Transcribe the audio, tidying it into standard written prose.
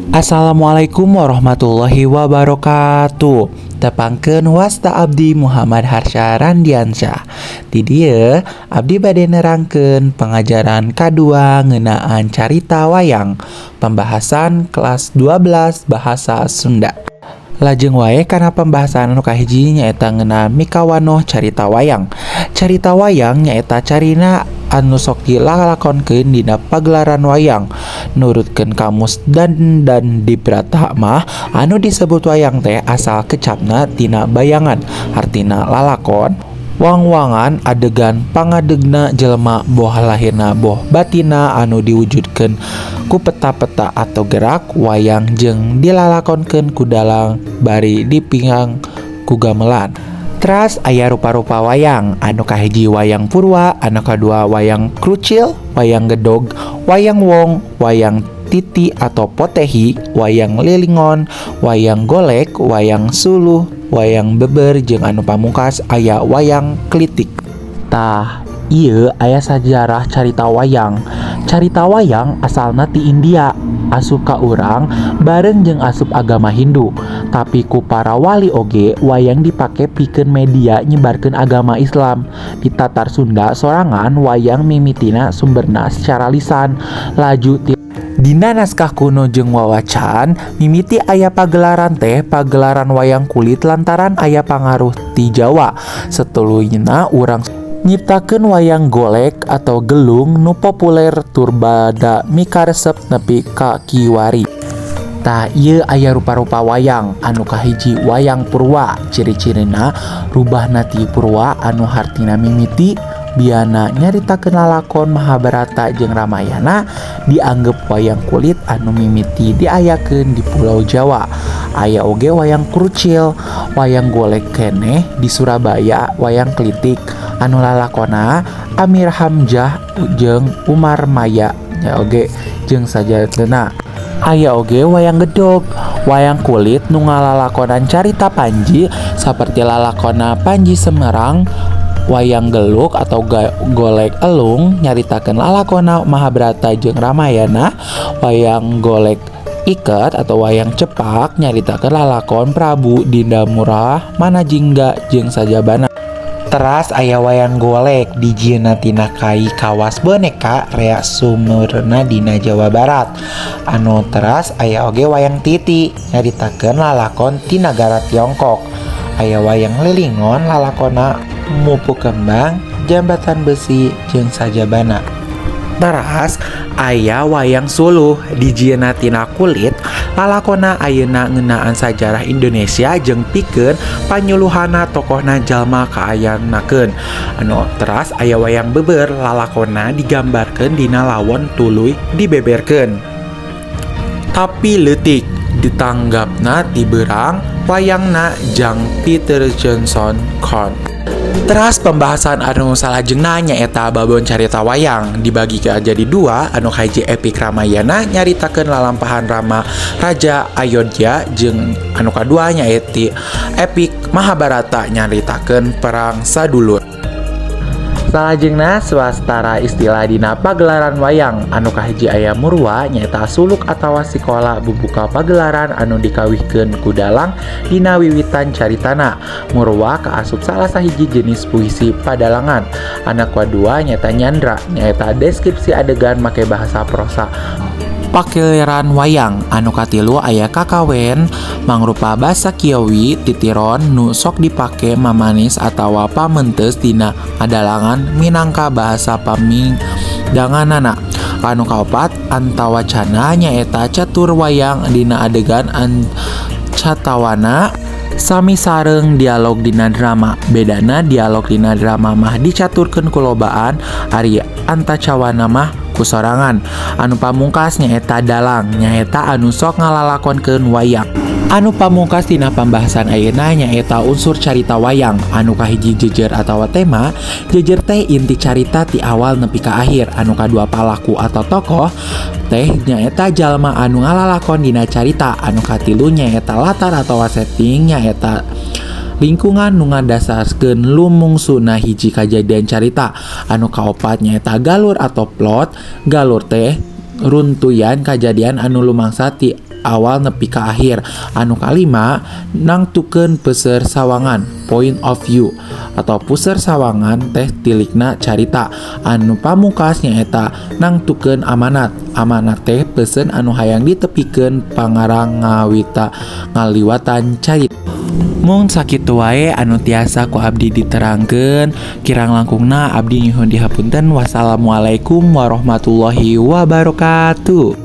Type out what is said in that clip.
Assalamualaikum warahmatullahi wabarakatuh. Tepangkeun wasta abdi Muhammad Harsha Randiansyah. Di dieu abdi bade nerangkeun pengajaran kadua ngeunaan carita wayang. Pembahasan kelas 12 bahasa Sunda. Lajeng wae kana pembahasan anu kahiji nyaeta ngeunaan mikawanoh carita wayang. Carita wayang nyaeta carina anu sok dilalakonkeun dina pagelaran wayang. Nurutkeun kamus dan di Brata mah anu disebut wayang teh asal kecapna tina bayangan, artina lalakon wang-wangan adegan pangadegna jelema boh lahirna boh batina anu diwujudkeun ku peta-peta atau gerak wayang jeung dilalakonkeun ku dalang bari dipinggang ku gamelan. Teras aya rupa-rupa wayang, anu kahiji wayang purwa, anu kadua wayang krucil, wayang gedog, wayang wong, wayang titi atau potehi, wayang lilingon, wayang golek, wayang suluh, wayang beber, jeung anu pamungkas aya wayang klitik. Tah, ieu aya sajarah carita wayang. Carita wayang asalna ti India, asup ka urang bareng jeung asup agama Hindu. Tapi ku para wali oge wayang dipake pikeun media nyebarkeun agama Islam. Di Tatar Sunda sorangan wayang mimitina sumberna secara lisan. Laju dina naskah kuno jeung wawacan mimiti aya pagelaran teh pagelaran wayang kulit lantaran aya pangaruh ti Jawa. Satuluyna urang nyiptakeun wayang golek atau gelung nu populer tur bada mikaresep nepi ka kiwari. Tah ieu aya rupa-rupa wayang, anu kahiji wayang purwa. Ciri-cirina rubahna ti purwa anu hartina mimiti biana nyaritakeun lalakon Mahabharata jeung Ramayana. Dianggep wayang kulit anu mimiti diayakeun di Pulau Jawa. Aya oge wayang krucil, wayang golek keneh di Surabaya, wayang klitik anu lalakonna Amir Hamzah jeung Umar Maya nya oge jeung sajadeuna. Aya oge wayang gedog, wayang kulit nu ngalalakonan carita Panji saperti lalakonna Panji Semerang. Wayang geluk atau golek elung nyaritakeun lalakonna Mahabharata jeung Ramayana. Wayang golek iket atau wayang cepak nyaritakeun lalakon Prabu Dindamurah Manajingga jeung sajabana. Teras aya wayang golek dijieunna tina kai kawas boneka rea sumurna dina Jawa Barat. Anu teras aya oge wayang titi nyaritakeun lalakon ti nagara Tiongkok. Aya wayang lilingon lalakonna mupu kembang, jambatan besi jeung sajabana. Teras aya wayang suluh dijieunna tina kulit lalakonna ayeuna ngeunaan sajarah Indonesia jeung pikeun panyuluhanna tokohna jalma kaayanakeun. Anu teras aya wayang beber lalakonna digambarkeun dina lawon tuluy dibeberkeun. Tapi leutik ditanggapna ti beurang wayangna jang Peter Johnson Corn. Teras pembahasan anu salajengna nyaeta babon carita wayang dibagi ke jadi dua. Anu kahiji epik Ramayana nyaritakeun lalampahan Rama Raja Ayodhya jeung anu kadua nyaeta epik Mahabharata nyaritakeun perang sadulur. Salajengna swastara istilah dina pagelaran wayang. Anu kahiji aya murwa nyaeta suluk atawa sikola bubuka pagelaran anu dikawihkeun ku dalang dina wiwitan caritana. Murwa kaasup salah sahiji jenis puisi padalangan. Anu kadua nyaeta nyandra nyaeta deskripsi adegan make bahasa prosa pakiliran wayang. Anu katilu aya kakawen mangrupa basa kiawi titiron nu sok dipake mamanis atawa pamentes dina adalangan minangka bahasa pamingdanganana. Anu kaopat antawacana nyaeta catur wayang dina adegan ancatawana sami sareng dialog dina drama. Bedana dialog dina drama mah dicaturkeun kulobaan ari antacawana mah kusorangan. Anu pamungkas nyaeta dalang nyaeta anu sok ngalalakonkeun wayang. Anu pamungkas dina pambahasan ayeuna nyaeta unsur carita wayang. Anu kahiji jejer atawa tema. Jejer teh inti carita ti awal nepi ka akhir. Anu kadua palaku atau tokoh teh nyaeta jalma anu ngalalakon dina carita. Anu katilu nyaeta latar atawa setting nyaeta lingkungan nu ngadasarkeun lumungsuna hiji kajadian carita. Anu kaopat nyaeta galur atau plot. Galur teh runtuyan kajadian anu lumangsa ti awal nepi ka akhir. Anu kalima, nangtukeun peser sawangan, point of view, atau puser sawangan teh tilikna carita. Anu pamungkas nyaeta nangtukeun amanat. Amanat teh peuseun anu hayang ditepikeun pangarang ngaliwatan carita. Mung sakitu wae anu tiasa ku abdi diterangkeun. Kirang langkungna abdi nyuhun dihapunten. Wassalamualaikum warahmatullahi wabarakatuh.